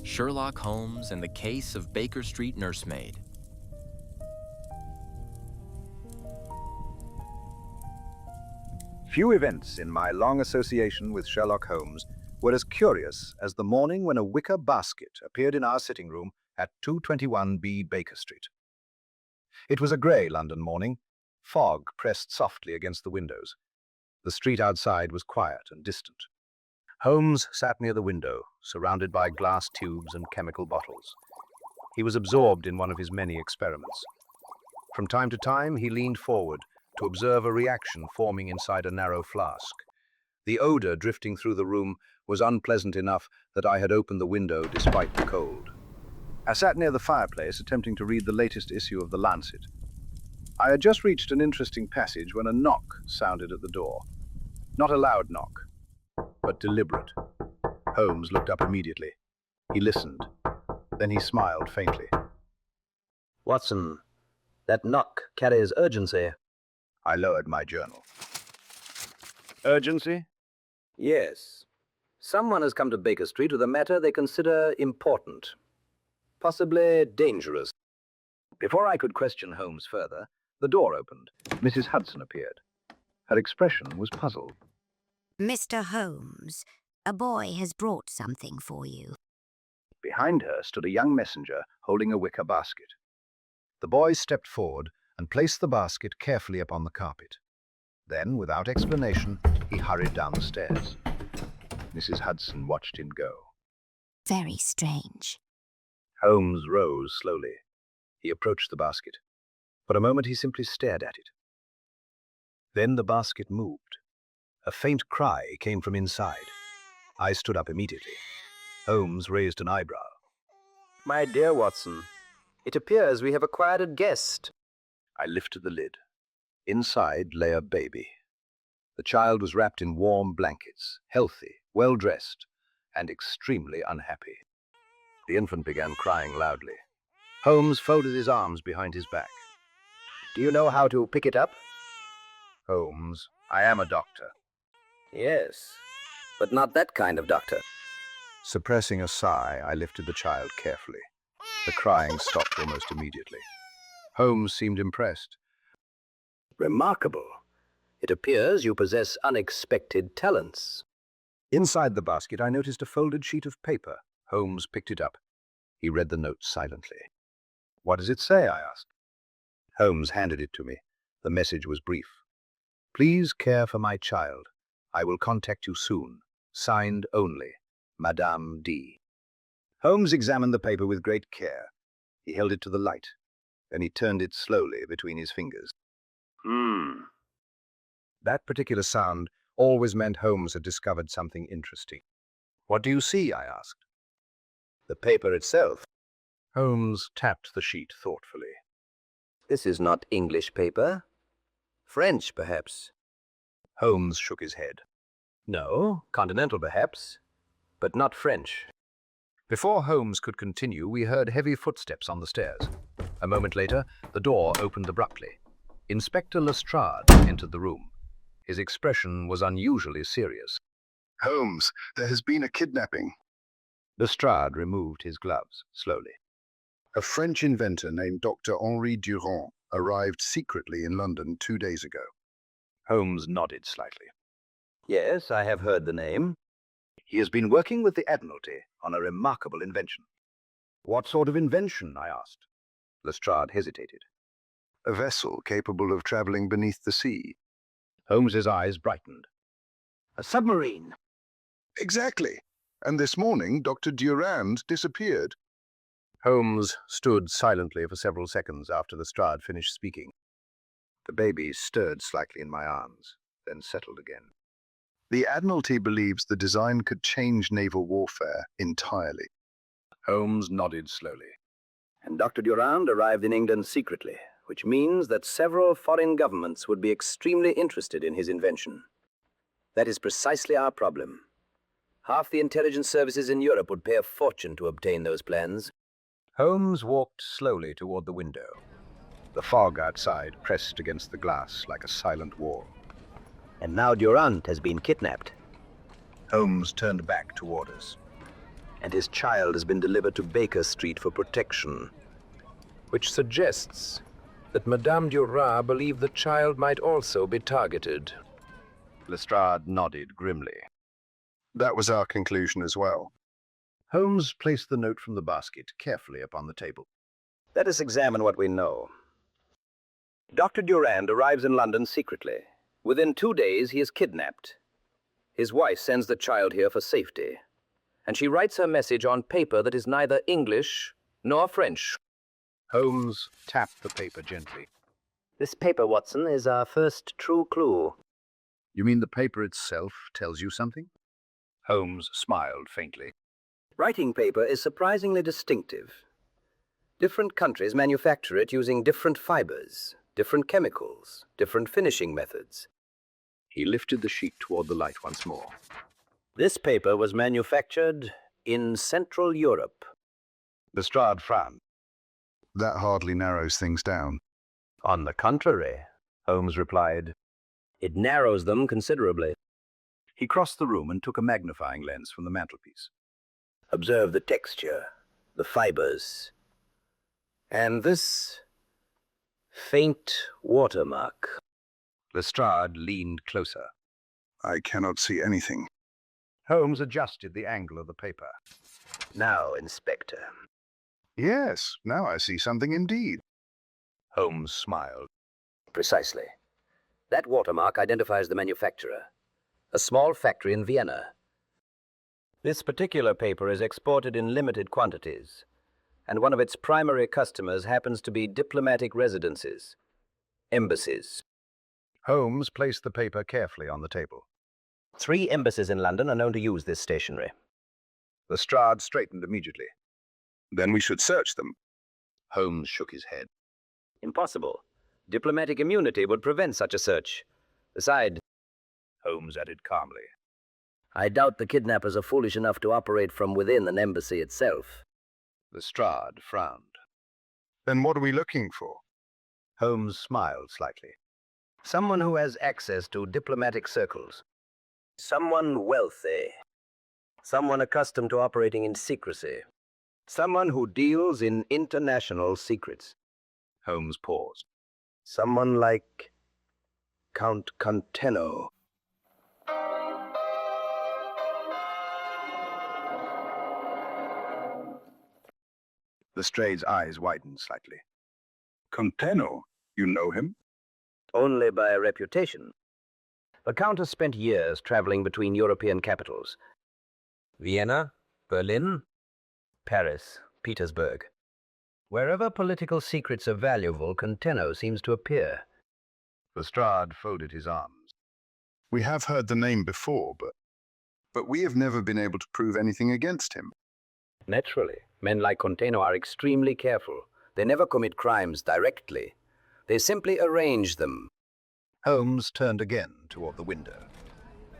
Sherlock Holmes and the Case of Baker Street Nursemaid. Few events in my long association with Sherlock Holmes were as curious as the morning when a wicker basket appeared in our sitting room at 221B Baker Street. It was a grey London morning. Fog pressed softly against the windows. The street outside was quiet and distant. Holmes sat near the window, surrounded by glass tubes and chemical bottles. He was absorbed in one of his many experiments. From time to time, he leaned forward to observe a reaction forming inside a narrow flask. The odor drifting through the room was unpleasant enough that I had opened the window despite the cold. I sat near the fireplace, attempting to read the latest issue of The Lancet. I had just reached an interesting passage when a knock sounded at the door. Not a loud knock, but deliberate. Holmes looked up immediately. He listened. Then he smiled faintly. Watson, that knock carries urgency. I lowered my journal. Urgency? Yes. Someone has come to Baker Street with a matter they consider important, possibly dangerous. Before I could question Holmes further, the door opened. Mrs. Hudson appeared. Her expression was puzzled. Mr. Holmes, a boy has brought something for you. Behind her stood a young messenger holding a wicker basket. The boy stepped forward and placed the basket carefully upon the carpet. Then, without explanation, he hurried down the stairs. Mrs. Hudson watched him go. Very strange. Holmes rose slowly. He approached the basket. For a moment he simply stared at it. Then the basket moved. A faint cry came from inside. I stood up immediately. Holmes raised an eyebrow. My dear Watson, it appears we have acquired a guest. I lifted the lid. Inside lay a baby. The child was wrapped in warm blankets, healthy, well-dressed, and extremely unhappy. The infant began crying loudly. Holmes folded his arms behind his back. Do you know how to pick it up? Holmes, I am a doctor. Yes, but not that kind of doctor. Suppressing a sigh, I lifted the child carefully. The crying stopped almost immediately. Holmes seemed impressed. Remarkable. It appears you possess unexpected talents. Inside the basket, I noticed a folded sheet of paper. Holmes picked it up. He read the note silently. What does it say? I asked. Holmes handed it to me. The message was brief. Please care for my child. I will contact you soon. Signed only, Madame D. Holmes examined the paper with great care. He held it to the light. Then he turned it slowly between his fingers. That particular sound always meant Holmes had discovered something interesting. What do you see? I asked. The paper itself. Holmes tapped the sheet thoughtfully. This is not English paper. French, perhaps. Holmes shook his head. No, continental, perhaps, but not French. Before Holmes could continue, we heard heavy footsteps on the stairs. A moment later, the door opened abruptly. Inspector Lestrade entered the room. His expression was unusually serious. Holmes, there has been a kidnapping. Lestrade removed his gloves slowly. A French inventor named Dr. Henri Durand arrived secretly in London 2 days ago. Holmes nodded slightly. Yes, I have heard the name. He has been working with the Admiralty on a remarkable invention. What sort of invention? I asked. Lestrade hesitated. A vessel capable of traveling beneath the sea. Holmes's eyes brightened. A submarine. Exactly. And this morning, Dr. Durand disappeared. Holmes stood silently for several seconds after Lestrade finished speaking. The baby stirred slightly in my arms, then settled again. The Admiralty believes the design could change naval warfare entirely. Holmes nodded slowly. And Dr. Durand arrived in England secretly, which means that several foreign governments would be extremely interested in his invention. That is precisely our problem. Half the intelligence services in Europe would pay a fortune to obtain those plans. Holmes walked slowly toward the window. The fog outside pressed against the glass like a silent wall. And now Durand has been kidnapped. Holmes turned back toward us. and his child has been delivered to Baker Street for protection, which suggests that Madame Duras believed the child might also be targeted. Lestrade nodded grimly. That was our conclusion as well. Holmes placed the note from the basket carefully upon the table. Let us examine what we know. Dr. Durand arrives in London secretly. Within 2 days, he is kidnapped. His wife sends the child here for safety, and she writes her message on paper that is neither English nor French. Holmes tapped the paper gently. This paper, Watson, is our first true clue. You mean the paper itself tells you something? Holmes smiled faintly. Writing paper is surprisingly distinctive. Different countries manufacture it using different fibers, different chemicals, different finishing methods. He lifted the sheet toward the light once more. This paper was manufactured in Central Europe. Lestrade frowned. That hardly narrows things down. On the contrary, Holmes replied, it narrows them considerably. He crossed the room and took a magnifying lens from the mantelpiece. Observe the texture, the fibers, and this faint watermark. Lestrade leaned closer. I cannot see anything. Holmes adjusted the angle of the paper. Now, Inspector. Yes, now I see something indeed. Holmes smiled. Precisely. That watermark identifies the manufacturer, a small factory in Vienna. This particular paper is exported in limited quantities, and one of its primary customers happens to be diplomatic residences, embassies. Holmes placed the paper carefully on the table. 3 embassies in London are known to use this stationery. Lestrade straightened immediately. Then we should search them. Holmes shook his head. Impossible. Diplomatic immunity would prevent such a search. Besides, Holmes added calmly, I doubt the kidnappers are foolish enough to operate from within an embassy itself. Lestrade frowned. Then what are we looking for? Holmes smiled slightly. Someone who has access to diplomatic circles. Someone wealthy. Someone accustomed to operating in secrecy. Someone who deals in international secrets. Holmes paused. Someone like Count Contenno. Lestrade's eyes widened slightly. Contenno, you know him? Only by reputation. The Count has spent years traveling between European capitals. Vienna, Berlin, Paris, Petersburg. Wherever political secrets are valuable, Contenno seems to appear. Lestrade folded his arms. We have heard the name before, but we have never been able to prove anything against him. Naturally, men like Contenno are extremely careful. They never commit crimes directly. They simply arrange them. Holmes turned again toward the window.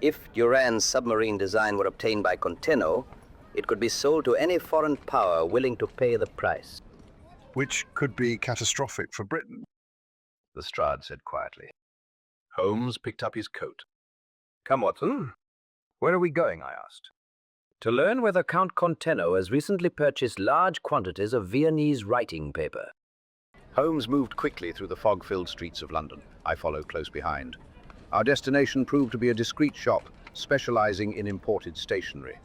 If Durand's submarine design were obtained by Contenno, it could be sold to any foreign power willing to pay the price. Which could be catastrophic for Britain. Lestrade said quietly. Holmes picked up his coat. Come, Watson. Where are we going, I asked. To learn whether Count Contenno has recently purchased large quantities of Viennese writing paper. Holmes moved quickly through the fog-filled streets of London. I followed close behind. Our destination proved to be a discreet shop specializing in imported stationery.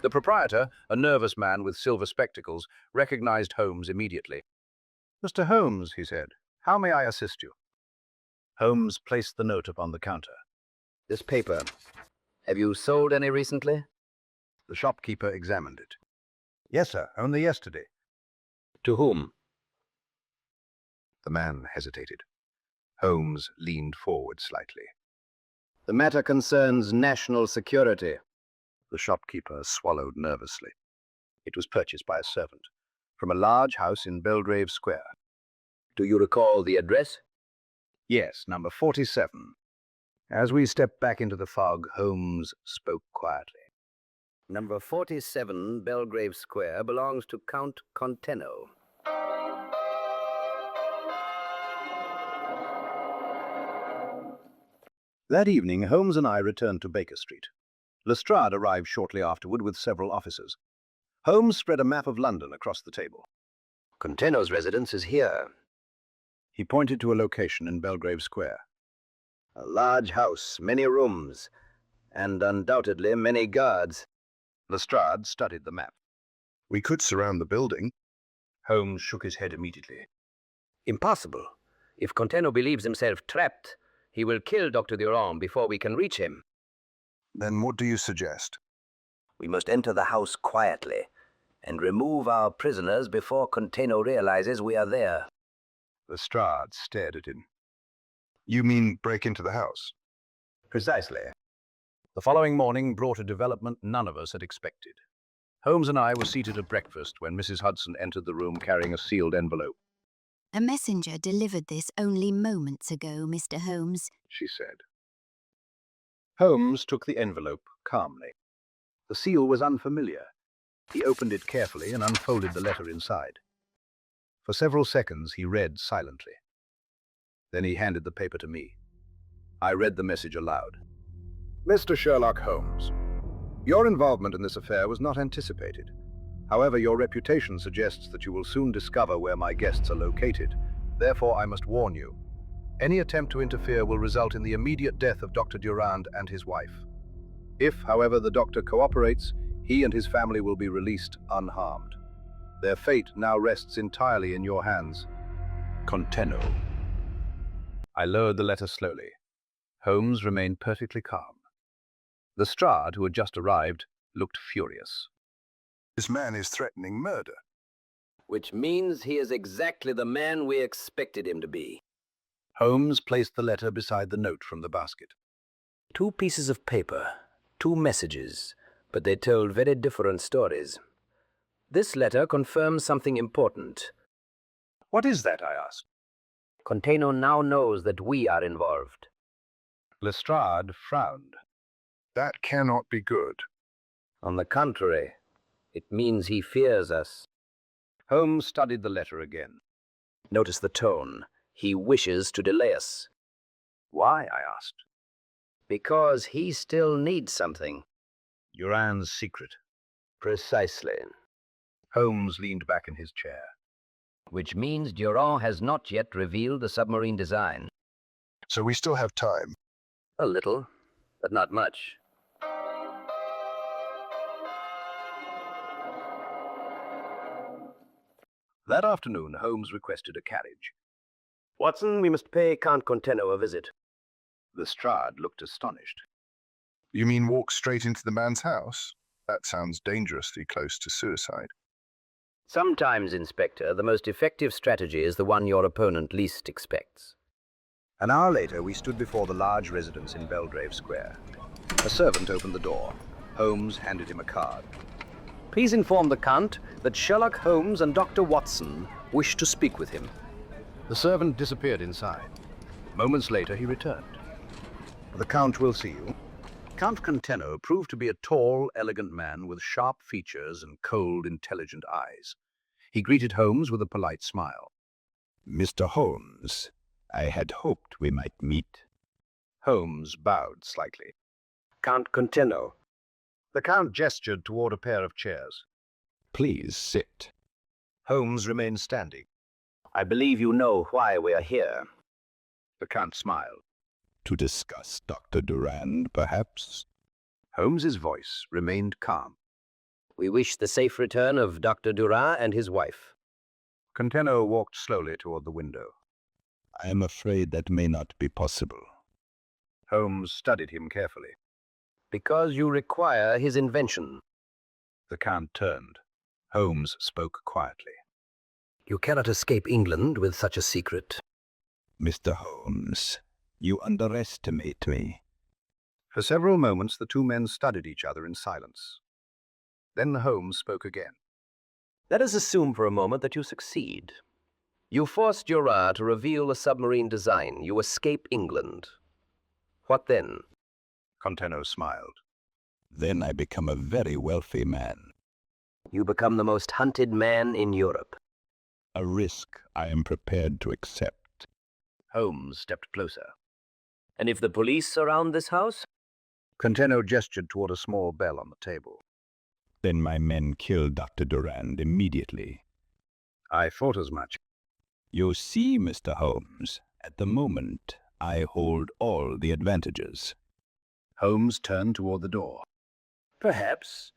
The proprietor, a nervous man with silver spectacles, recognized Holmes immediately. "Mr. Holmes," he said, "how may I assist you?" Holmes placed the note upon the counter. This paper, have you sold any recently? The shopkeeper examined it. "Yes, sir, only yesterday." To whom? The man hesitated. Holmes leaned forward slightly. The matter concerns national security. The shopkeeper swallowed nervously. It was purchased by a servant from a large house in Belgrave Square. Do you recall the address? Yes, number 47. As we stepped back into the fog, Holmes spoke quietly. Number 47, Belgrave Square, belongs to Count Contenno. That evening, Holmes and I returned to Baker Street. Lestrade arrived shortly afterward with several officers. Holmes spread a map of London across the table. Conteno's residence is here. He pointed to a location in Belgrave Square. A large house, many rooms, and undoubtedly many guards. Lestrade studied the map. We could surround the building. Holmes shook his head immediately. Impossible. If Conteno believes himself trapped, he will kill Dr. Durand before we can reach him. Then what do you suggest? We must enter the house quietly and remove our prisoners before Conteno realizes we are there. Lestrade stared at him. You mean break into the house? Precisely. The following morning brought a development none of us had expected. Holmes and I were seated at breakfast when Mrs. Hudson entered the room carrying a sealed envelope. A messenger delivered this only moments ago, Mr. Holmes, She said. Holmes took the envelope calmly. The seal was unfamiliar. He opened it carefully and unfolded the letter inside. For several seconds he read silently. Then he handed the paper to me. I read the message aloud. Mr. Sherlock Holmes, your involvement in this affair was not anticipated. However, your reputation suggests that you will soon discover where my guests are located. Therefore, I must warn you. Any attempt to interfere will result in the immediate death of Dr. Durand and his wife. If, however, the doctor cooperates, he and his family will be released unharmed. Their fate now rests entirely in your hands. Conteno. I lowered the letter slowly. Holmes remained perfectly calm. Lestrade, who had just arrived, looked furious. This man is threatening murder. Which means he is exactly the man we expected him to be. Holmes placed the letter beside the note from the basket. 2 pieces of paper, 2 messages, but they told very different stories. This letter confirms something important. What is that? I asked. Conteno now knows that we are involved. Lestrade frowned. That cannot be good. On the contrary, it means he fears us. Holmes studied the letter again. Notice the tone. He wishes to delay us. Why? I asked. Because he still needs something. Durand's secret. Precisely. Holmes leaned back in his chair. Which means Durand has not yet revealed the submarine design. So we still have time. A little, but not much. That afternoon, Holmes requested a carriage. Watson, we must pay Count Conteno a visit. Lestrade looked astonished. You mean walk straight into the man's house? That sounds dangerously close to suicide. Sometimes, Inspector, the most effective strategy is the one your opponent least expects. An hour later, we stood before the large residence in Belgrave Square. A servant opened the door. Holmes handed him a card. Please inform the Count that Sherlock Holmes and Dr. Watson wish to speak with him. The servant disappeared inside. Moments later, he returned. The Count will see you. Count Conteno proved to be a tall, elegant man with sharp features and cold, intelligent eyes. He greeted Holmes with a polite smile. Mr. Holmes, I had hoped we might meet. Holmes bowed slightly. Count Conteno. The Count gestured toward a pair of chairs. Please sit. Holmes remained standing. I believe you know why we are here. The Count smiled. To discuss Dr. Durand, perhaps? Holmes's voice remained calm. We wish the safe return of Dr. Durand and his wife. Conteno walked slowly toward the window. I am afraid that may not be possible. Holmes studied him carefully. Because you require his invention. The Count turned. Holmes spoke quietly. You cannot escape England with such a secret. Mr. Holmes, you underestimate me. For several moments, the two men studied each other in silence. Then Holmes spoke again. Let us assume for a moment that you succeed. You force Durand to reveal the submarine design. You escape England. What then? Conteno smiled. Then I become a very wealthy man. You become the most hunted man in Europe. A risk I am prepared to accept. Holmes stepped closer. And if the police surround this house? Conteno gestured toward a small bell on the table. Then my men killed Dr. Durand immediately. I thought as much. You see, Mr. Holmes, at the moment, I hold all the advantages. Holmes turned toward the door. Perhaps.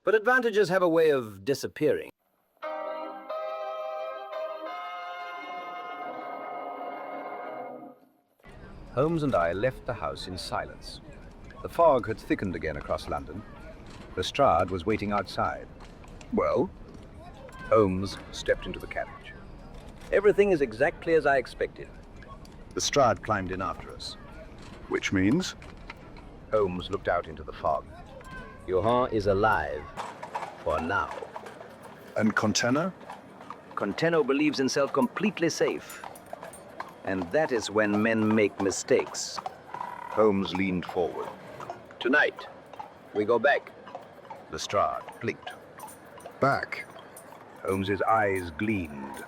But advantages have a way of disappearing. Holmes and I left the house in silence. The fog had thickened again across London. Lestrade was waiting outside. Well? Holmes stepped into the carriage. Everything is exactly as I expected. Lestrade climbed in after us. Which means? Holmes looked out into the fog. Johann is alive. For now. And Conteno? Conteno believes himself completely safe. And that is when men make mistakes. Holmes leaned forward. Tonight, we go back. Lestrade blinked. Back. Holmes's eyes gleamed.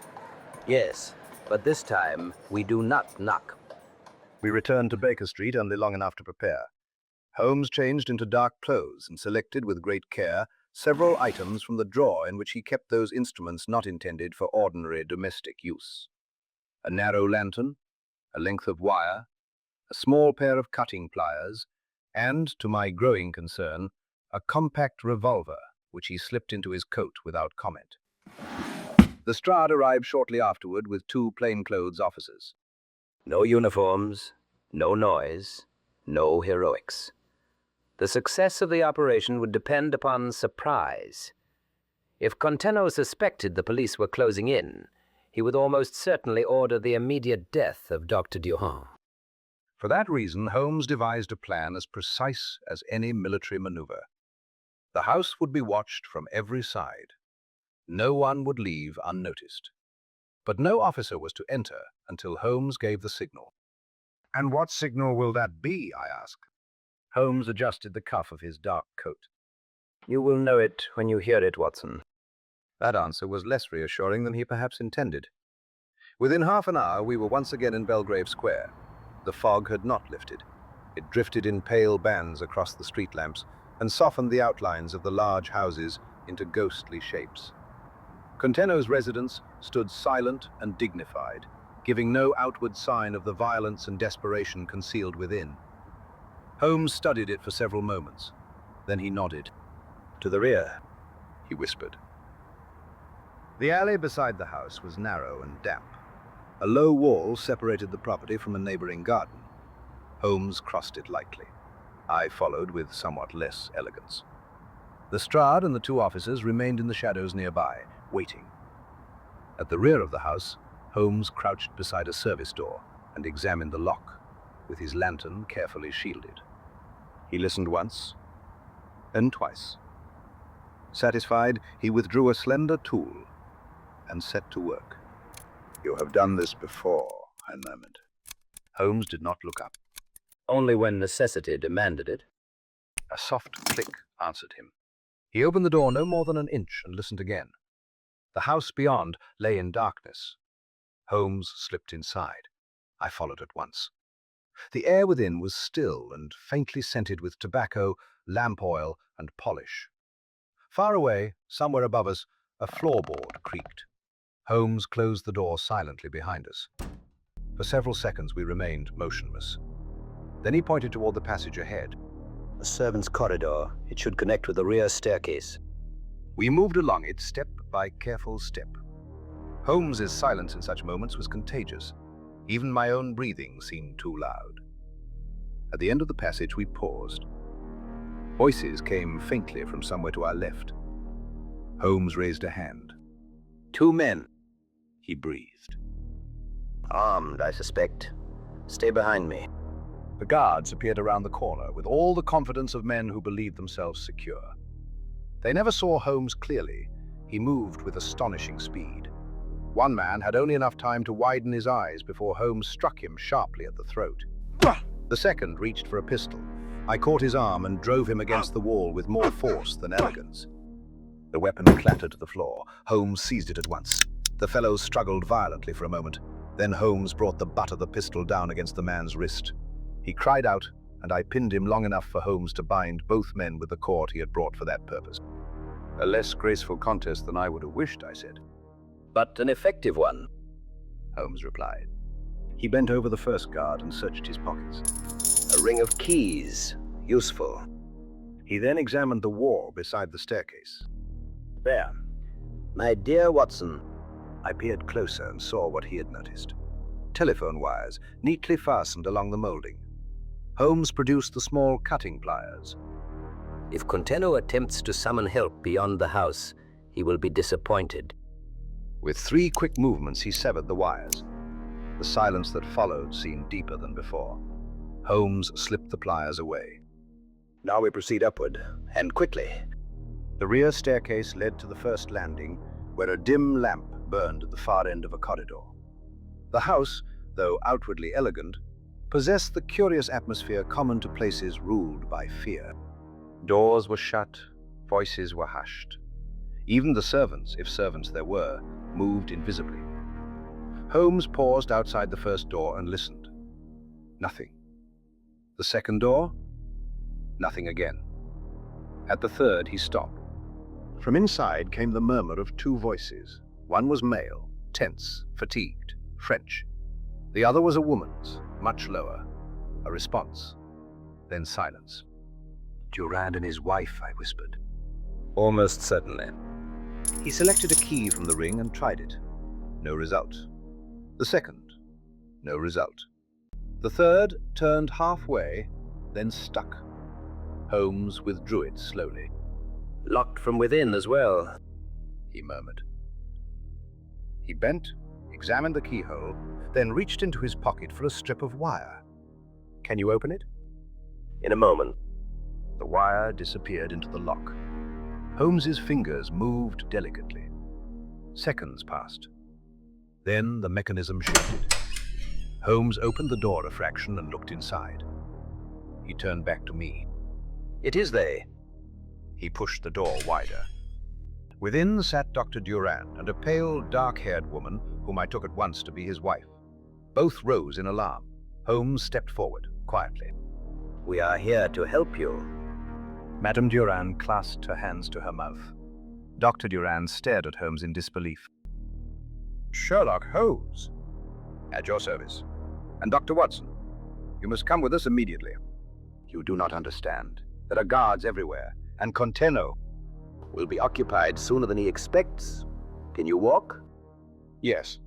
Yes, but this time we do not knock. We returned to Baker Street only long enough to prepare. Holmes changed into dark clothes and selected with great care several items from the drawer in which he kept those instruments not intended for ordinary domestic use. A narrow lantern, a length of wire, a small pair of cutting pliers, and, to my growing concern, a compact revolver, which he slipped into his coat without comment. Lestrade arrived shortly afterward with two plainclothes officers. No uniforms, no noise, no heroics. The success of the operation would depend upon surprise. If Conteno suspected the police were closing in, he would almost certainly order the immediate death of Dr. Durand. For that reason, Holmes devised a plan as precise as any military maneuver. The house would be watched from every side. No one would leave unnoticed. But no officer was to enter until Holmes gave the signal. "And what signal will that be?" I asked. Holmes adjusted the cuff of his dark coat. You will know it when you hear it, Watson. That answer was less reassuring than he perhaps intended. Within half an hour, we were once again in Belgrave Square. The fog had not lifted. It drifted in pale bands across the street lamps and softened the outlines of the large houses into ghostly shapes. Conteno's residence stood silent and dignified, giving no outward sign of the violence and desperation concealed within. Holmes studied it for several moments. Then he nodded. "To the rear," he whispered. The alley beside the house was narrow and damp. A low wall separated the property from a neighboring garden. Holmes crossed it lightly. I followed with somewhat less elegance. Lestrade and the two officers remained in the shadows nearby, waiting. At the rear of the house, Holmes crouched beside a service door and examined the lock, with his lantern carefully shielded. He listened once, then twice. Satisfied, he withdrew a slender tool and set to work. "You have done this before," I murmured. Holmes did not look up. Only when necessity demanded it. A soft click answered him. He opened the door no more than an inch and listened again. The house beyond lay in darkness. Holmes slipped inside. I followed at once. The air within was still and faintly scented with tobacco, lamp oil, and polish. Far away, somewhere above us, a floorboard creaked. Holmes closed the door silently behind us. For several seconds we remained motionless. Then he pointed toward the passage ahead. A servant's corridor. It should connect with the rear staircase. We moved along it step by careful step. Holmes's silence in such moments was contagious. Even my own breathing seemed too loud. At the end of the passage, we paused. Voices came faintly from somewhere to our left. Holmes raised a hand. Two men. He breathed. Armed, I suspect. Stay behind me. The guards appeared around the corner with all the confidence of men who believed themselves secure. They never saw Holmes clearly. He moved with astonishing speed. One man had only enough time to widen his eyes before Holmes struck him sharply at the throat. The second reached for a pistol. I caught his arm and drove him against the wall with more force than elegance. The weapon clattered to the floor. Holmes seized it at once. The fellows struggled violently for a moment. Then Holmes brought the butt of the pistol down against the man's wrist. He cried out, and I pinned him long enough for Holmes to bind both men with the cord he had brought for that purpose. A less graceful contest than I would have wished, I said. But an effective one, Holmes replied. He bent over the first guard and searched his pockets. a ring of keys, useful. He then examined the wall beside the staircase. There. My dear Watson, I peered closer and saw what he had noticed. Telephone wires, neatly fastened along the molding. Holmes produced the small cutting pliers. if Conteno attempts to summon help beyond the house, he will be disappointed. With 3 quick movements, he severed the wires. The silence that followed seemed deeper than before. Holmes slipped the pliers away. Now we proceed upward, and quickly. The rear staircase led to the first landing, where a dim lamp burned at the far end of a corridor. The house, though outwardly elegant, possessed the curious atmosphere common to places ruled by fear. Doors were shut, voices were hushed. Even the servants, if servants there were, moved invisibly. Holmes paused outside the first door and listened. Nothing. The second door? Nothing again. At the third, he stopped. From inside came the murmur of 2 voices. One was male, tense, fatigued, French. The other was a woman's, much lower. A response. Then silence. Durand and his wife, I whispered. Almost certainly. He selected a key from the ring and tried it. No result. The second. No result. The third turned halfway, then stuck. Holmes withdrew it slowly. Locked from within as well, He murmured. He bent, examined the keyhole, then reached into his pocket for a strip of wire. Can you open it? In a moment. The wire disappeared into the lock. Holmes's fingers moved delicately. Seconds passed. Then the mechanism shifted. Holmes opened the door a fraction and looked inside. He turned back to me. It is they. He pushed the door wider. Within sat Dr. Durand and a pale, dark-haired woman whom I took at once to be his wife. Both rose in alarm. Holmes stepped forward, quietly. We are here to help you. Madame Durand clasped her hands to her mouth. Dr. Durand stared at Holmes in disbelief. Sherlock Holmes? At your service. And Dr. Watson, you must come with us immediately. You do not understand. There are guards everywhere, and Conteno Will be occupied sooner than he expects. Can you walk? Yes.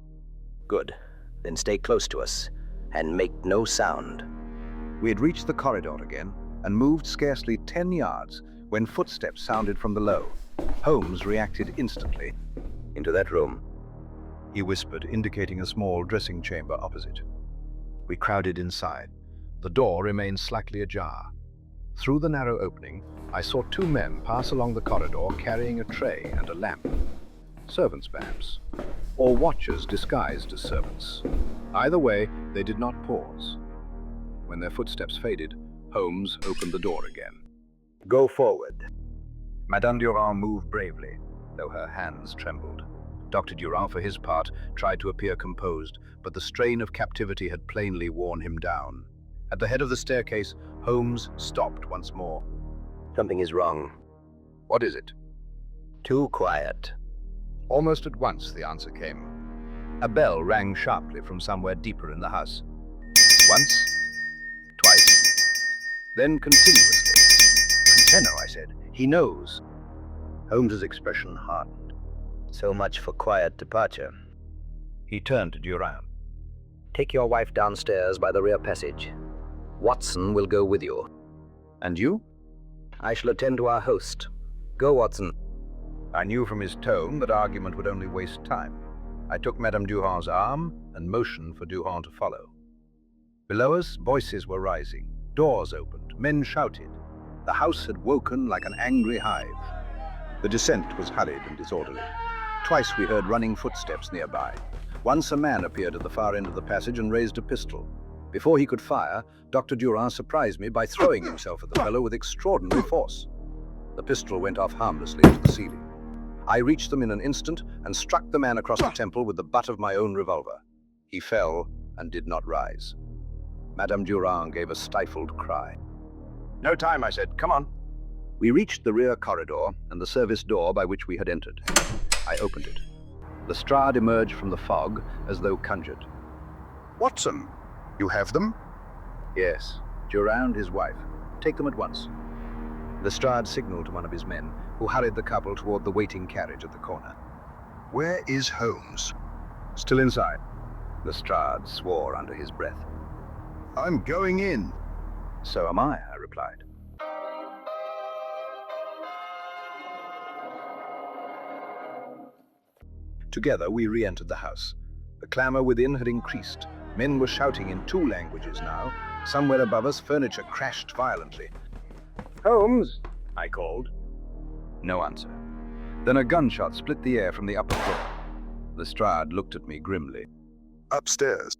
Good. Then stay close to us, and make no sound. We had reached the corridor again, and moved scarcely 10 yards when footsteps sounded from below. Holmes reacted instantly. Into that room. He whispered, indicating a small dressing chamber opposite. We crowded inside. The door remained slightly ajar. Through the narrow opening, I saw 2 men pass along the corridor carrying a tray and a lamp. Servants, perhaps, or watchers disguised as servants. Either way, they did not pause. When their footsteps faded, Holmes opened the door again. Go forward. Madame Durand moved bravely, though her hands trembled. Dr. Durand, for his part, tried to appear composed, but the strain of captivity had plainly worn him down. At the head of the staircase, Holmes stopped once more. Something is wrong. What is it? Too quiet. Almost at once, the answer came. A bell rang sharply from somewhere deeper in the house. Once, twice, then continuously. Conteno, I said. He knows. Holmes's expression hardened. So much for quiet departure. He turned to Durand. Take your wife downstairs by the rear passage. Watson will go with you. And you? I shall attend to our host. Go, Watson. I knew from his tone that argument would only waste time. I took Madame Durand's arm and motioned for Durand to follow. Below us, voices were rising. Doors opened. Men shouted. The house had woken like an angry hive. The descent was hurried and disorderly. Twice we heard running footsteps nearby. Once a man appeared at the far end of the passage and raised a pistol. Before he could fire, Dr. Durand surprised me by throwing himself at the fellow with extraordinary force. The pistol went off harmlessly into the ceiling. I reached them in an instant and struck the man across the temple with the butt of my own revolver. He fell and did not rise. Madame Durand gave a stifled cry. No time, I said. Come on. We reached the rear corridor and the service door by which we had entered. I opened it. Lestrade emerged from the fog as though conjured. Watson, you have them? Yes, Durand, his wife. Take them at once. Lestrade signaled to one of his men, who hurried the couple toward the waiting carriage at the corner. Where is Holmes? Still inside. Lestrade swore under his breath. I'm going in. So am I replied. Together we re-entered the house. The clamor within had increased. Men were shouting in 2 languages now. Somewhere above us, furniture crashed violently. "Holmes!" I called. No answer. Then a gunshot split the air from the upper floor. Lestrade looked at me grimly. Upstairs.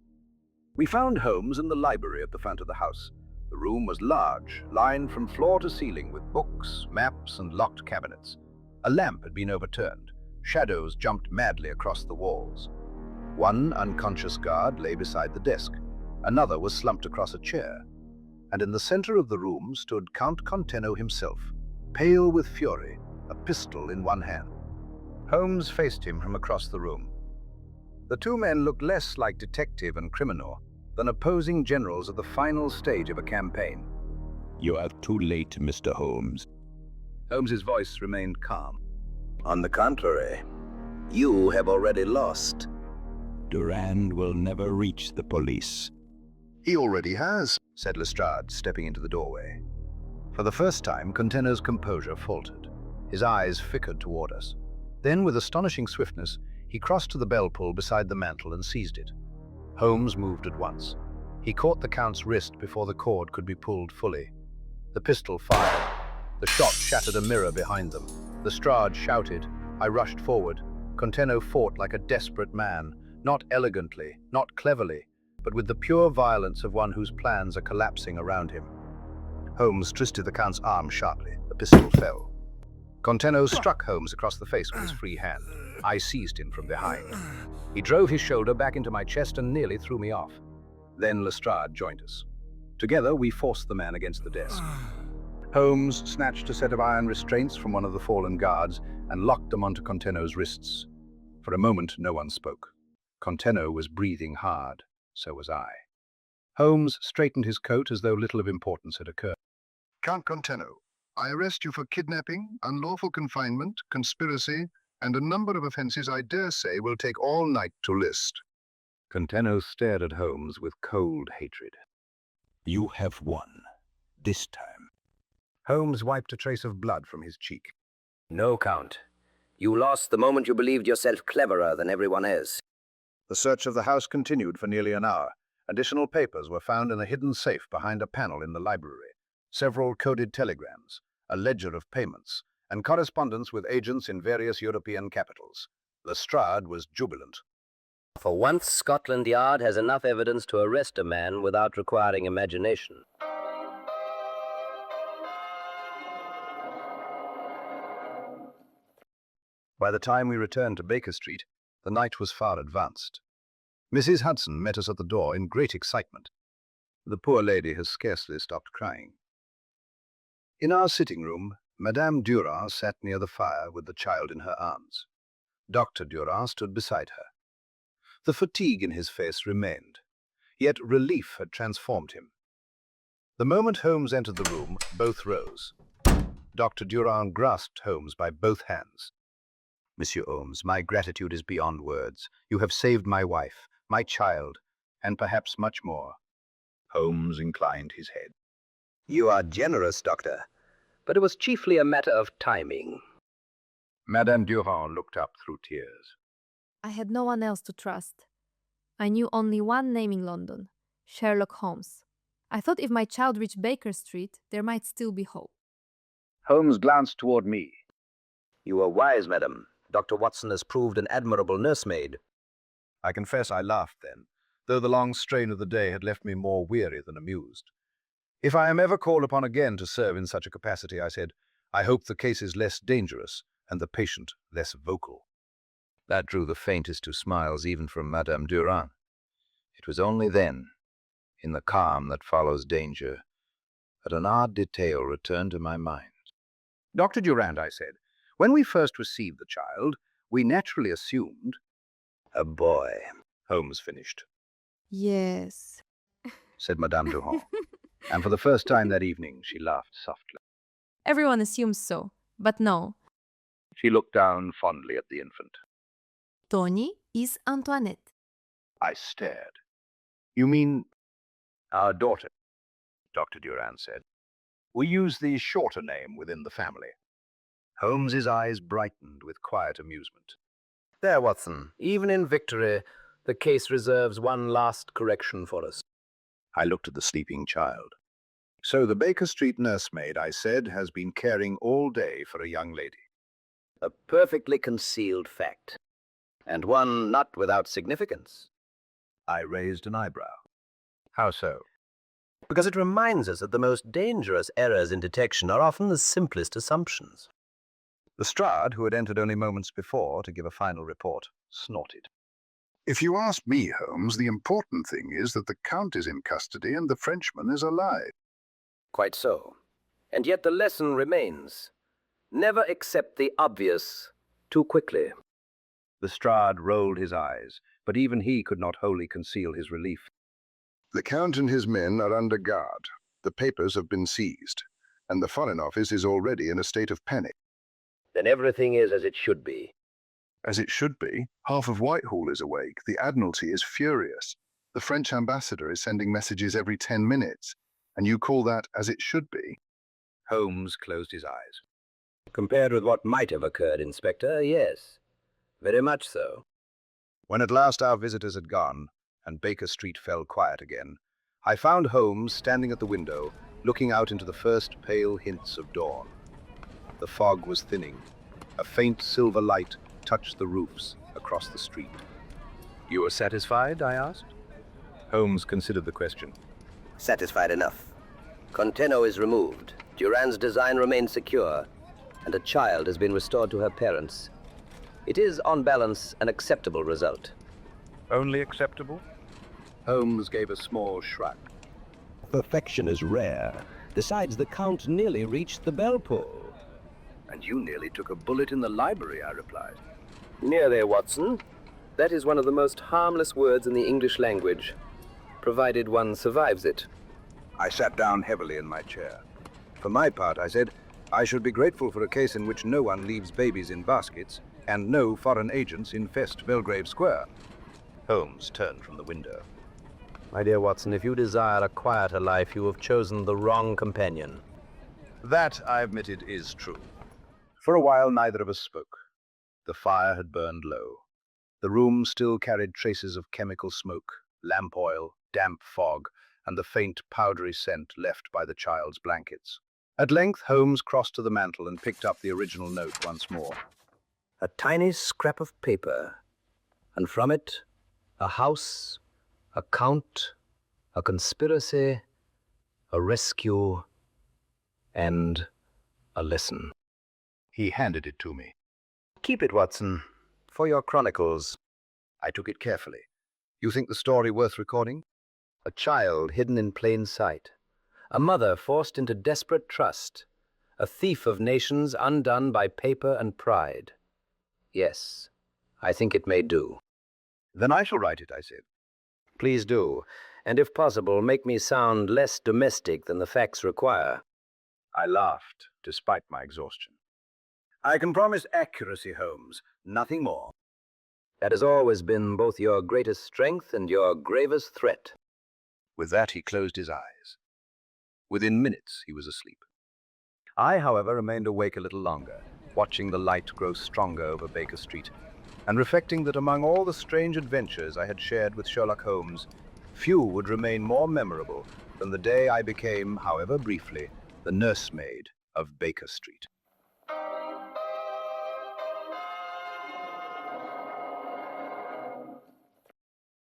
We found Holmes in the library at the front of the house. The room was large, lined from floor to ceiling with books, maps, and locked cabinets. A lamp had been overturned. Shadows jumped madly across the walls. One unconscious guard lay beside the desk. Another was slumped across a chair. And in the center of the room stood Count Conteno himself, pale with fury, a pistol in one hand. Holmes faced him from across the room. The 2 men looked less like detective and criminal than opposing generals at the final stage of a campaign. You are too late, Mr. Holmes. Holmes's voice remained calm. On the contrary, you have already lost. Durand will never reach the police. He already has, said Lestrade, stepping into the doorway. For the first time, Conteno's composure faltered. His eyes flickered toward us. Then, with astonishing swiftness, he crossed to the bell pull beside the mantel and seized it. Holmes moved at once. He caught the Count's wrist before the cord could be pulled fully. The pistol fired. The shot shattered a mirror behind them. Lestrade shouted. I rushed forward. Conteno fought like a desperate man, not elegantly, not cleverly, but with the pure violence of one whose plans are collapsing around him. Holmes twisted the Count's arm sharply. The pistol fell. Conteno struck Holmes across the face with his free hand. I seized him from behind. He drove his shoulder back into my chest and nearly threw me off. Then Lestrade joined us. Together, we forced the man against the desk. Holmes snatched a set of iron restraints from one of the fallen guards and locked them onto Conteno's wrists. For a moment, no one spoke. Conteno was breathing hard. So was I. Holmes straightened his coat as though little of importance had occurred. Count Conteno, I arrest you for kidnapping, unlawful confinement, conspiracy, and a number of offenses I dare say will take all night to list. Conteno stared at Holmes with cold hatred. You have won. This time. Holmes wiped a trace of blood from his cheek. No, Count. You lost the moment you believed yourself cleverer than everyone else. The search of the house continued for nearly an hour. Additional papers were found in a hidden safe behind a panel in the library. Several coded telegrams, a ledger of payments, and correspondence with agents in various European capitals. Lestrade was jubilant. For once, Scotland Yard has enough evidence to arrest a man without requiring imagination. By the time we returned to Baker Street, the night was far advanced. Mrs. Hudson met us at the door in great excitement. The poor lady has scarcely stopped crying. In our sitting room, Madame Durand sat near the fire with the child in her arms. Dr. Durand stood beside her. The fatigue in his face remained, yet relief had transformed him. The moment Holmes entered the room, both rose. Dr. Durand grasped Holmes by both hands. Monsieur Holmes, my gratitude is beyond words. You have saved my wife, my child, and perhaps much more. Holmes inclined his head. You are generous, Doctor, but it was chiefly a matter of timing. Madame Durand looked up through tears. I had no one else to trust. I knew only one name in London, Sherlock Holmes. I thought if my child reached Baker Street, there might still be hope. Holmes glanced toward me. You are wise, madam. Dr. Watson has proved an admirable nursemaid. I confess I laughed then, though the long strain of the day had left me more weary than amused. If I am ever called upon again to serve in such a capacity, I said, I hope the case is less dangerous and the patient less vocal. That drew the faintest of smiles even from Madame Durand. It was only then, in the calm that follows danger, that an odd detail returned to my mind. Dr. Durand, I said, when we first received the child, we naturally assumed... A boy. Holmes finished, Yes. said Madame Duhon. And for the first time that evening, she laughed softly. Everyone assumes so, but no. She looked down fondly at the infant. Tony is Antoinette. I stared. You mean our daughter, Dr. Durand said. We use the shorter name within the family. Holmes's eyes brightened with quiet amusement. There, Watson. Even in victory, the case reserves one last correction for us. I looked at the sleeping child. So the Baker Street nursemaid, I said, has been caring all day for a young lady. A perfectly concealed fact, and one not without significance. I raised an eyebrow. How so? Because it reminds us that the most dangerous errors in detection are often the simplest assumptions. Lestrade, who had entered only moments before to give a final report, snorted. If you ask me, Holmes, the important thing is that the Count is in custody and the Frenchman is alive. Quite so. And yet the lesson remains. Never accept the obvious too quickly. Lestrade rolled his eyes, but even he could not wholly conceal his relief. The Count and his men are under guard. The papers have been seized, and the Foreign Office is already in a state of panic. Then everything is as it should be. As it should be. Half of Whitehall is awake. The Admiralty is furious. The French ambassador is sending messages every 10 minutes. And you call that as it should be? Holmes closed his eyes. Compared with what might have occurred, Inspector, yes. Very much so. When at last our visitors had gone, and Baker Street fell quiet again, I found Holmes standing at the window, looking out into the first pale hints of dawn. The fog was thinning. A faint silver light touched the roofs across the street. You are satisfied? I asked. Holmes considered the question. Satisfied enough. Conteno is removed. Durand's design remains secure, and a child has been restored to her parents. It is, on balance, an acceptable result. Only acceptable? Holmes gave a small shrug. Perfection is rare. Besides, the Count nearly reached the bell pull. And you nearly took a bullet in the library, I replied. Nearly, Watson. That is one of the most harmless words in the English language, provided one survives it. I sat down heavily in my chair. For my part, I said, I should be grateful for a case in which no one leaves babies in baskets and no foreign agents infest Belgrave Square. Holmes turned from the window. My dear Watson, if you desire a quieter life, you have chosen the wrong companion. That, I admitted, is true. For a while, neither of us spoke. The fire had burned low. The room still carried traces of chemical smoke, lamp oil, damp fog, and the faint, powdery scent left by the child's blankets. At length, Holmes crossed to the mantel and picked up the original note once more. A tiny scrap of paper, and from it, a house, a count, a conspiracy, a rescue, and a lesson. He handed it to me. Keep it, Watson, for your chronicles. I took it carefully. You think the story worth recording? A child hidden in plain sight. A mother forced into desperate trust. A thief of nations undone by paper and pride. Yes, I think it may do. Then I shall write it, I said. Please do, and if possible, make me sound less domestic than the facts require. I laughed, despite my exhaustion. I can promise accuracy, Holmes, nothing more. That has always been both your greatest strength and your gravest threat. With that, he closed his eyes. Within minutes, he was asleep. I, however, remained awake a little longer, watching the light grow stronger over Baker Street, and reflecting that among all the strange adventures I had shared with Sherlock Holmes, few would remain more memorable than the day I became, however briefly, the nursemaid of Baker Street.